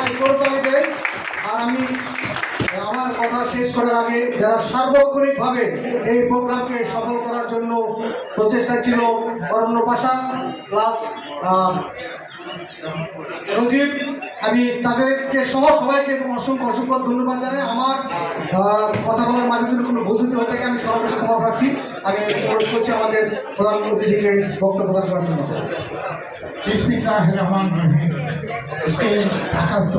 সবাই করতালি দেয়। আর আমি আমার কথা শেষ করার আগে যারা সার্বক্ষণিকভাবে এই প্রোগ্রামকে সফল করার জন্য প্রচেষ্টা ছিল অরণ্য পাশা প্লাস রজিব, আমি তাদেরকে সহ সবাইকে অসংখ্য অসংখ্য ধন্যবাদ জানাই। আমার কথা বলার মাঝে যদি কোনো ভুল ত্রুটি হয়ে থাকে আমি সবার কাছে ক্ষমা প্রার্থী। আমি অনুরোধ করছি আমাদের প্রধান অতিথিকে বক্তব্য প্রদান করার জন্য। ঢাকাস্থ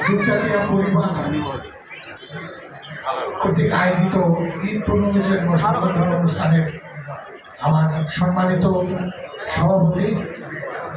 দুর্গাতিয়া পরিবার কর্তৃক আয়োজিত ঈদ পূর্ণমিলের সংবর্ধনা অনুষ্ঠানের আমার সম্মানিত সভাপতি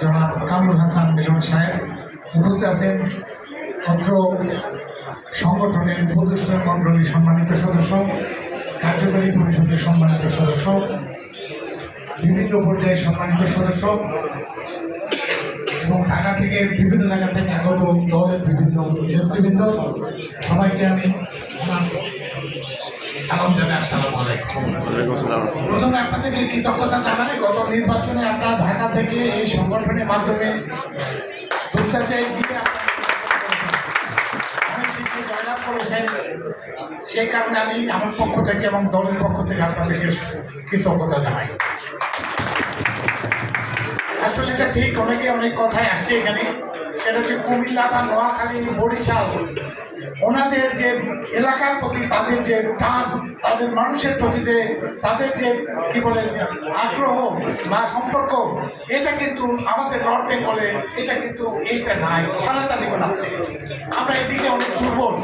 জনাব কামরুল হাসান মিলন সাহেব, উপস্থিত আছেন অত্র সংগঠনের উপদেষ্টা মণ্ডলীর সম্মানিত সদস্য, কার্যকরী পরিষদের সম্মানিত সদস্য, বিভিন্ন পর্যায়ের সম্মানিত সদস্য এবং ঢাকা থেকে বিভিন্ন জায়গা থেকে আগত দলের বিভিন্ন নেতৃবৃন্দ, সবাইকে আমি সালাম জানাই। আসসালামু আলাইকুম। প্রথমে আপনাদেরকে কৃতজ্ঞতা জানাই, গত নির্বাচনে আপনারা ঢাকা থেকে এই সংগঠনের মাধ্যমে দুর্গাচাই দিয়ে অনেক কিছু জয়লাভ করেছেন। সেই কারণে আমি আমার পক্ষ থেকে এবং দলের পক্ষ থেকে আপনাদেরকে কৃতজ্ঞতা জানাই। আসলে এটা ঠিক, অনেকে অনেক কথাই আসছে এখানে, সেটা হচ্ছে কুমিল্লা বা নোয়াখালী, বরিশাল, ওনাদের যে এলাকার প্রতি তাদের যে টান, তাদের মানুষের প্রতি যে তাদের যে কি বলে আগ্রহ বা সম্পর্ক, এটা কিন্তু আমাদের নর্থ বেঙ্গলে এটা কিন্তু এইটা নাই, সারাটা দিকে না। আমরা এদিকে অনেক দুর্বল,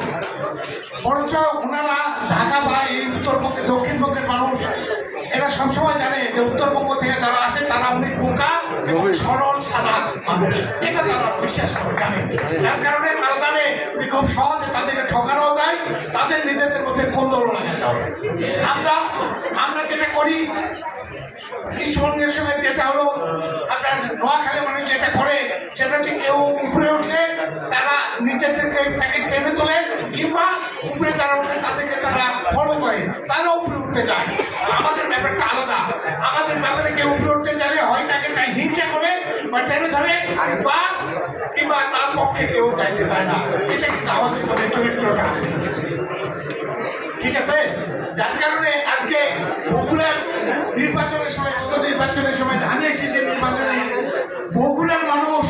বরঞ্চ ওনারা ঢাকা বা এই উত্তরবঙ্গে দক্ষিণবঙ্গের মানুষ এরা সবসময় জানে যে উত্তরবঙ্গ থেকে যারা আসে তারা অনেক বোকা এবং সরল সাদা মানুষ, এটা তারা বিশ্বাস করে জানে। যার কারণে তারা জানে যে খুব সহজে তাদেরকে ঠকানো যায়, তাদের নিজেদের মধ্যে কোন্দল লাগাতে হবে। আমরা যেটা করি ইস্টবঙ্গের সময় যেটা হলো আপনার নোয়াখালী মানুষ যেটা করে সেটা হচ্ছে কেউ উপরে উঠলে তারা নিজেদেরকে তাকে টেনে তোলে, কিংবা উপরে যারা উঠে তাদেরকে তারা ফলো করে, তারা উপরে উঠতে যায়। আমাদের ব্যাপারটা আলাদা। আমাদের ব্যাপারে কেউ উপরে উঠতে চাইলে হয় তাকে তাই হিংসা করে বা টেনে ধরে, বা কিংবা তার পক্ষে কেউ চাইতে চায় না। এটা কিন্তু আমাদের মধ্যে চরিত্রটা আছে, ঠিক আছে? যার কারণে আজকে বগুড়ার নির্বাচনের সময়, গত নির্বাচনের সময় ধানের শীষের নির্বাচনে বগুড়ার মানুষ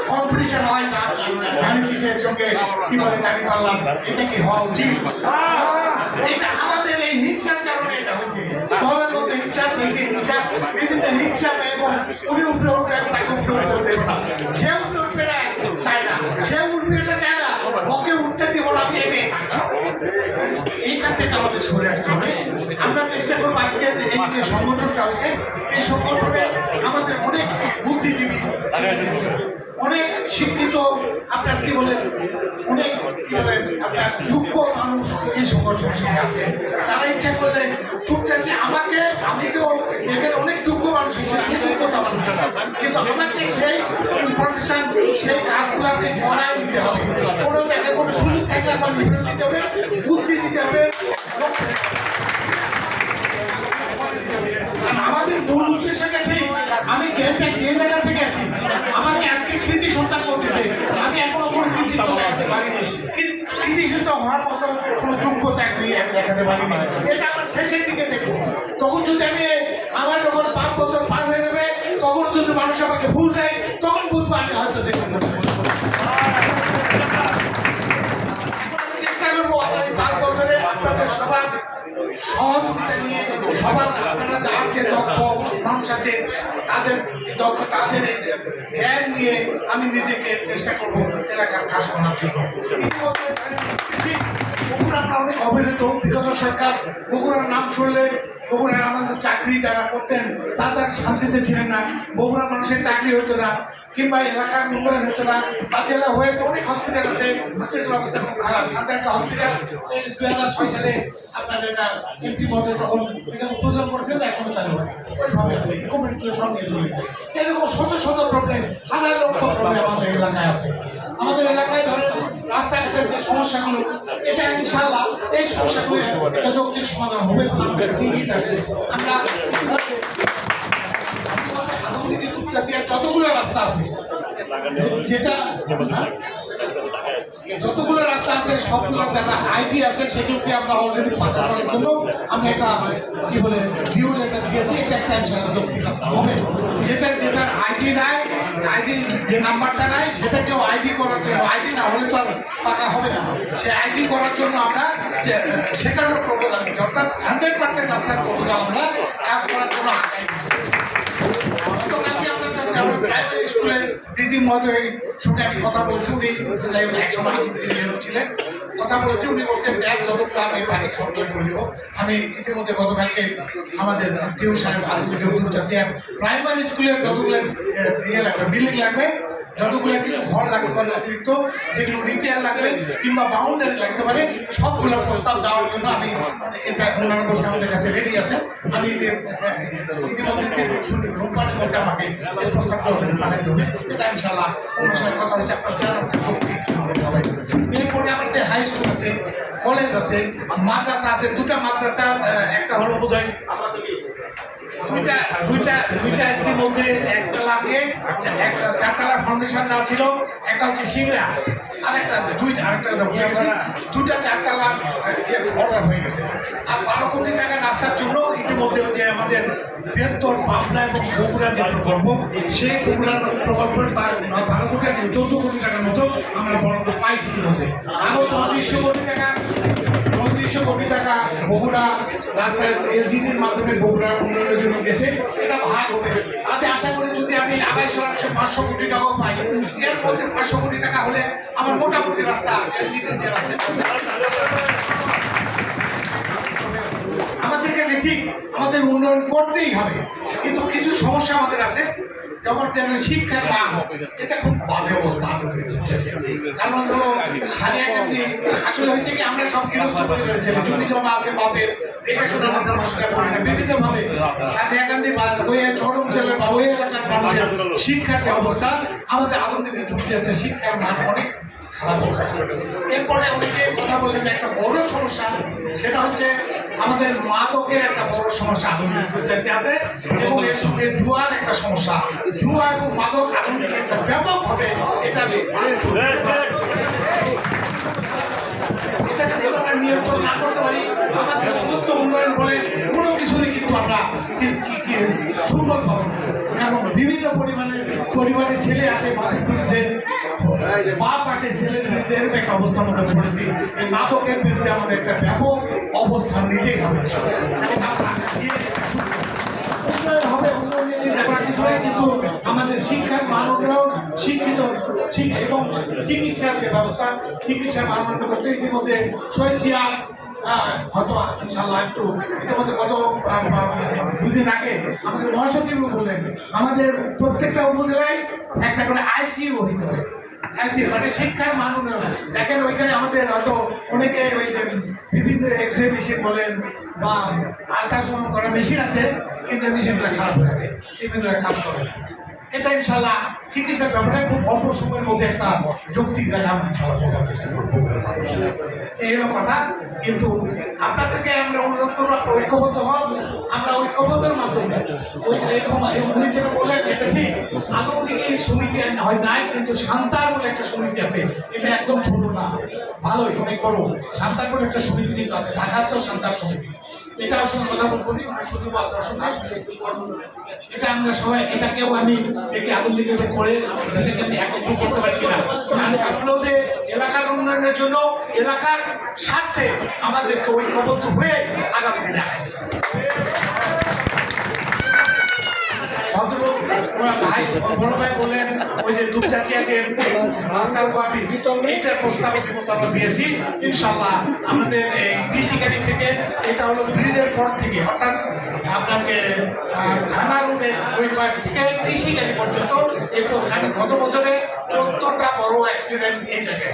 কম্পিটিশন হয় ধানের শীষের সঙ্গে কি বলে দাঁড়িয়ে পারলাম, এটা কি হওয়া উচিত? এটা আমাদের এই হিংসার কারণে এটা হয়েছে। দলের মধ্যে হিংসা, দেশে হিংসা, বিভিন্ন হিংসা, এবং উনি উপরে উঠবে তাকে উপরে উঠতে দেবে না, সে উপরে উঠবে না চায় না, সে উঠবে এটা চায় না, ওকে উঠতে দিব না, আমি এগিয়ে থাকছি। এইখান থেকে আমাদের সরে আসতে হবে। আমরা চেষ্টা করবো আজকে এই যে সংগঠনটা হয়েছে, এই সংগঠনে আমাদের অনেক বুদ্ধিজীবী, অনেক শিক্ষিত, আপনার কি বলেন, অনেক কি বলেন আপনার যোগ্য মানুষ এই সংগঠনের সঙ্গে আছে। যারা ইচ্ছা করলে টুকটাকে আমাকে, আমি তো এখানে অনেক যোগ্য মানুষ এসেছি, যোগ্যতা মানুষ, কিন্তু আমাকে সেই ইনফরমেশন, সেই কাজগুলোকে করাই দিতে হবে। কোনো জায়গায় কোনো সুযোগ থাকলে আমার নির্ভর দিতে হবে, বুদ্ধি দিতে হবে। আমাদের মূল উদ্দেশ্যটা ঠিক। আমি যে জায়গা থেকে আসি, আমাকে আজকে কৃতি সন্তান করতেছে, আমি এখনো কোনো কৃতিত্ব দেখাতে পারিনি, কৃতি সন্তান হওয়ার মতো কোনো যোগ্যতা দেখাতে পারিনি। এটা আমার শেষের দিকে দেখবো। তখন যদি আমার যখন 5 বছর পার হয়ে যাবে, তখন যদি মানুষ আমাকে ভুল দেয়, তখন বুঝবো আমি হয়তো দেখতে পাবো। চেষ্টা করবো এই 5 বছরে আপনাদের সবার সহযোগিতা নিয়ে, সবার আপনারা যার যে দক্ষ মানুষ আছে তাদের দক্ষ, তাদের জ্ঞান নিয়ে আমি নিজেকে চেষ্টা করবো এলাকার কাজ করার জন্য। বগুড়া আমরা অনেক অবহেলিত, বিগত সরকার বগুড়ার নাম শুনলে বগুড়ার আমাদের চাকরি যারা করতেন তারা শান্তিতে ছিলেন না, বগুড়া মানুষের চাকরি হতো না, কিংবা এলাকার উন্নয়ন হতো না। বা জেলা হয়েছে অনেক হসপিটাল আছে, হসপিটালের অবস্থা খুব খারাপ। সাথে একটা হসপিটাল 2006 সালে আপনার এটা এমপি মধ্যে তখন এটা উদ্বোধন করেছেন, এখনো চালু হয় ওইভাবে আছে, সব নিয়ে চলেছে। এরকম শত শত প্রবলেম, হাজার লক্ষ প্রবলেম আমাদের এলাকায় আছে। আমাদের এলাকায় ধরেন রাস্তাঘাটের যে সমস্যাগুলো, এটা ইনশাআল্লাহ এই সমস্যাগুলো একটা যৌক্তিক সমাধান হবে। আমরা যতগুলো রাস্তা আছে যেটা যতগুলো রাস্তা আছে সবগুলো যারা আইডি আছে সেগুলোকে আমরা অলরেডি পাকা করার জন্য আমরা একটা কি বলে ডিউ লেটার দিয়েছি, এটা একটা হবে যেটা আইডি নাই, আইডি যে নাম্বারটা নাই সেটাকেও আইডি করার জন্য, আইডি না হলে তো আর পাকা হবে না, সে আইডি করার জন্য আমরা সেটারও প্রপোজাল দিচ্ছি, অর্থাৎ 100% রাস্তার প্রপোজাল আমরা কাজ করার জন্য আগাই। গতকালকে আমরা প্রাইমারি স্কুলের দিদি মহোদয়ের সঙ্গে আমি কথা বলছি, উনি একসময় ছিলেন, কথা বলেছি, উনি বলছেন ব্যাগ যতগুলো আমি পানি সংগ্রহ করে দেবো। আমি ইতিমধ্যে গতকালকে আমাদের কেউ সাহেব আলমীর যাচ্ছে প্রাইমারি স্কুলের যতগুলো ইয়ে লাগবে, বিল্ডিং লাগবে, যতগুলো কিছু ঘর লাগতে পারে অতিরিক্ত, যেগুলো রিপেয়ার লাগবে কিংবা বাউন্ডারি লাগতে পারে, সবগুলোর প্রস্তাব দেওয়ার জন্য আমি এটা ওনারা বলছে আমাদের কাছে রেডি আছে। আমি ইতিমধ্যে রোববারের মধ্যে আমাকে এই প্রস্তাবগুলো পাঠাতে হবে, এটা ইনশাল্লাহ ওনার সঙ্গে কথা হচ্ছে। আপনার এরপরে আমাদের হাই স্কুল আছে, কলেজ আছে, মাদ্রাসা আছে, দুটা মাদ্রাসা, একটা হলো বোধ হয় দুইটা ইতিমধ্যে একটা লাগে, একটা 4 ফাউন্ডেশন দেওয়া ছিল, একটা হচ্ছে সিংড়া, আরেকটা দুইটা 4 অর্ডার হয়ে গেছে। আর 12 কোটি টাকা রাস্তার জন্য ইতিমধ্যে যে আমাদের বৃহত্তর পাবনা এবং বগুড়া যে প্রকল্প, সেই বগুড়ার প্রকল্পের 12 কোটি 14 কোটি টাকার মতো আমরা বরাদ্দ পাইছি ইতিমধ্যে। আরও 3400 কোটি টাকা বগুড়া রাস্তায় এলজিডির মাধ্যমে বগুড়ার উন্নয়নের জন্য গেছে, এটা ভাগ হবে। তাতে আশা করি যদি আমি 250, 500 কোটি টাকাও পাই, এর মধ্যে 500 কোটি টাকা হলে আমার মোটামুটি রাস্তা এলজিডির যে রাস্তা আমাদেরকে ঠিক আমাদের উন্নয়ন করতেই হবে, কিন্তু কিছু সমস্যা আমাদের আছে, যেমন শিক্ষার মান, এটা খুব বাজে অবস্থা আমাদের। কারণ হলো সারিয়াকান্দি আসলে হয়েছে কি, আমরা সব গৃহস্থ করে ফেলেছিলাম, জমি জমা আছে বাপের, দেখাশোনা নমস্কার করি না, বিভিন্নভাবে সারিয়াকান্দি ওই চরম জেলার বা ওই এলাকার মানুষের শিক্ষার যে অবস্থা, আমাদের আনন্দিত ঢুকতে যাচ্ছে, শিক্ষার মান অনেক খারাপ অবস্থা। এরপরে অনেকে কথা বললেন একটা বড় সমস্যা, সেটা হচ্ছে আমাদের মাদকের একটা বড় সমস্যা আধুনিক আছে, এবং এর সঙ্গে জুয়ার একটা সমস্যা, জুয়া এবং মাদক আধুনিক একটা ব্যাপকভাবে এটাকে যদি আমরা নিয়ন্ত্রণ না করতে পারি, আমাদের সমস্ত উন্নয়ন বলে কোনো কিছুই কিন্তু আমরা সুফল পাবো। এবং বিভিন্ন পরিবারের ছেলে আসে মাদকের বিরুদ্ধে, বাপ আসে ছেলের বিরুদ্ধে, এরকম একটা অবস্থার মধ্যে পড়েছি। এই মাদকের বিরুদ্ধে আমাদের একটা ব্যাপক অবস্থান নিতেই হবে। উন্নয়ন হবে, উন্নয়নের চিন্তা করা কিছু নয়, কিন্তু আমাদের শিক্ষার মান উন্নয়ন, শিক্ষিত এবং চিকিৎসার যে ব্যবস্থা, চিকিৎসার মান উন্নয়ন করতে ইতিমধ্যে শয্যা হয়তো ইনশাল্লাহ একটু ইতিমধ্যে গত 2 দিন আগে আমাদের মহাসচিব বললেন আমাদের প্রত্যেকটা উপজেলায় একটা করে আইসিইউ হইতে হবে। আইসিইউ মানে শিক্ষার মান উন্নয়ন। দেখেন ওইখানে আমাদের হয়তো অনেকে ওই যে বিভিন্ন এক্সরে মেশিন বলেন বা আল্ট্রাসাউন্ড করার মেশিন আছে, কিন্তু মেশিনগুলো খারাপ হয়ে যায়, বিভিন্ন কাজ করে। এটা ইনশাল্লাহ চিকিৎসার ব্যাপারে খুব অল্প সময়ের মধ্যে একটা যৌক্তিক জায়গা আমরা ইনশাল্লাহ বোঝার চেষ্টা করবো, এইরকম কথা। কিন্তু আপনাদেরকে আমরা অনুরোধ করবো, ঐক্যবদ্ধ হন। আমরা ঐক্যবদ্ধের মাধ্যমে উনি যেটা বললেন এটা ঠিক, আদমদিকে সমিতি হয় নাই, কিন্তু সান্তার বলে একটা সমিতি আছে, এটা একদম ছোট না, ভালোই অনেক বড়। সান্তার বলে একটা সমিতি কিন্তু আছে, ঢাকাতেও সান্তার সমিতি, এটা আসলে কথা বলি শুধু এটা আমরা সবাই, এটাকেও আমি দেখি আদমদিকে করে এটাকে আমি একত্র করতে পারি কিনা। আপনাদের এলাকার উন্নয়নের জন্য, এলাকার স্বার্থে আমাদেরকে ঐক্যবদ্ধ হয়ে আগামী দিনে বড় ভাই বললেন ওই যে দুপচাচিয়া যে রাস্তার এইটার প্রস্তাব আমরা দিয়েছি। ইনশাল্লাহ আমাদের এই কৃষিকারী থেকে, এটা হলো ব্রিজের পর থেকে, অর্থাৎ আপনাকে থানা রোডে ওই পার্ক থেকে কৃষিকারী পর্যন্ত, এখানে গত বছরে 14টা বড় অ্যাক্সিডেন্ট এই জায়গায়,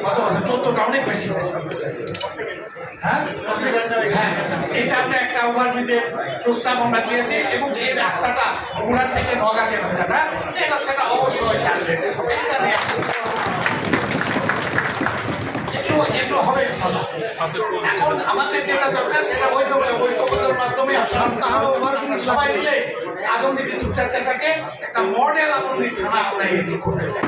গত বছর 14টা, অনেক বেশি। হ্যাঁ, এটা আমরা একটা ওভারব্রিজের প্রস্তাব আমরা দিয়েছি, এবং এই রাস্তাটা বগুড়া থেকে নওগাঁ যে রাস্তাটা, এই রাস্তাটা অবশ্যই চালবে, এটা নিয়ে একটু হবে ইনশাল্লাহ। এখন আমাদের যেটা দরকার সেটা ঐক্যবদ্ধের মাধ্যমে সবাই মিলে আদমদিঘি দুর্গাটাকে একটা মডেল আদমদিঘি থানা আমরা করতে চাই।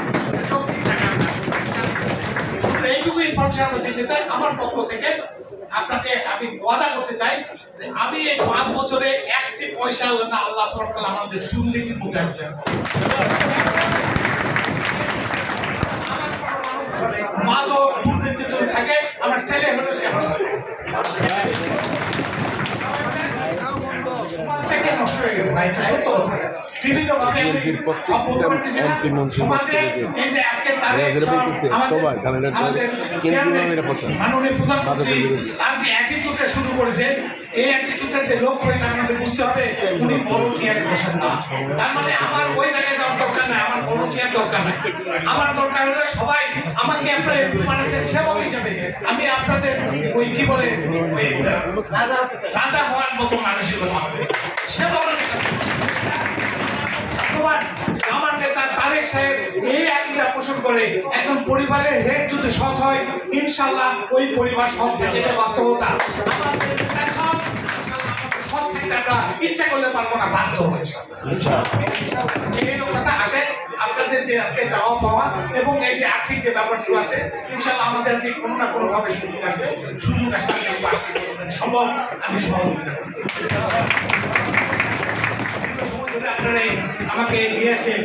এইটুকু ইনফরমেশন আমরা দিতে চাই আমার পক্ষ থেকে। আপনাকে আমি ওয়াদা করতে চাই যে আমি এই 5 বছরে একটি পয়সা না আল্লাহ সুবহানাহু আমাদের দুর্নীতির মধ্যে আসবে। মাদক দুর্নীতি যদি থাকে আমার ছেলে হলো সে আমার সাথে সমাজটাকে নষ্ট হয়ে গেছে ভাই, এটা সত্য কথা। বিভিন্নভাবে সমাজে এই যে আজকে মাননীয় প্রধানমন্ত্রী তার যে অ্যাটিটিউডটা শুরু করেছে, এই অ্যাটিটিউডের যে লক্ষ্য এটা আমাদের বুঝতে হবে উনি বড় চেয়ারে বসেন না। তার মানে আমার ওই জায়গায় যাওয়ার দরকার নাই, আমার বড় চেয়ার দরকার নাই। আমার দরকার হলে সবাই আমাকে আপনারা মানুষের সেবক হিসেবে আমি আপনাদের ওই কি বলে ওই রাজা হওয়ার মতো মানসিকতা হবে। সেবক আমার নেতা তারেক সাহেব এই আকীদা পোষণ করে একজন পরিবারের হেড যদি সৎ হয় ইনশাআল্লাহ ওই পরিবার সৎ থাকে, এটা বাস্তবতা। আমাদের নেতা সৎ, সৎ থাকতে আমরা ইচ্ছা করলে পারবো না, বাধ্য হয়েছে। এই কথা আসে আপনাদের যে আজকে চাওয়া পাওয়া এবং এই যে আর্থিক যে ব্যাপারগুলো আছে ইনশাআল্লাহ আমাদের যে কোনো না কোনো ভাবে সুযোগ আসবে, সুযোগ আসলে সম্ভব আমি সহযোগিতা করছি। আপনারা আমাকে নিয়ে আসেন,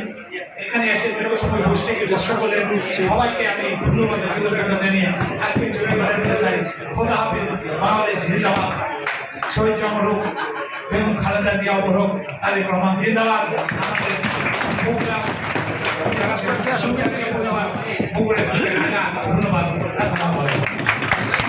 এখানে এসে দীর্ঘ সময় বসে চেষ্টা করলেন, সবাইকে আমি ধন্যবাদ কৃতজ্ঞতা জানিয়ে আজকে খোদা হাফেজ, বাংলাদেশ জিন্দাবাদ, শহীদ অমর হোক, বেগম খালেদা জিয়া অমর হোক, তারেক রহমান জিন্দাবাদ, আমাদের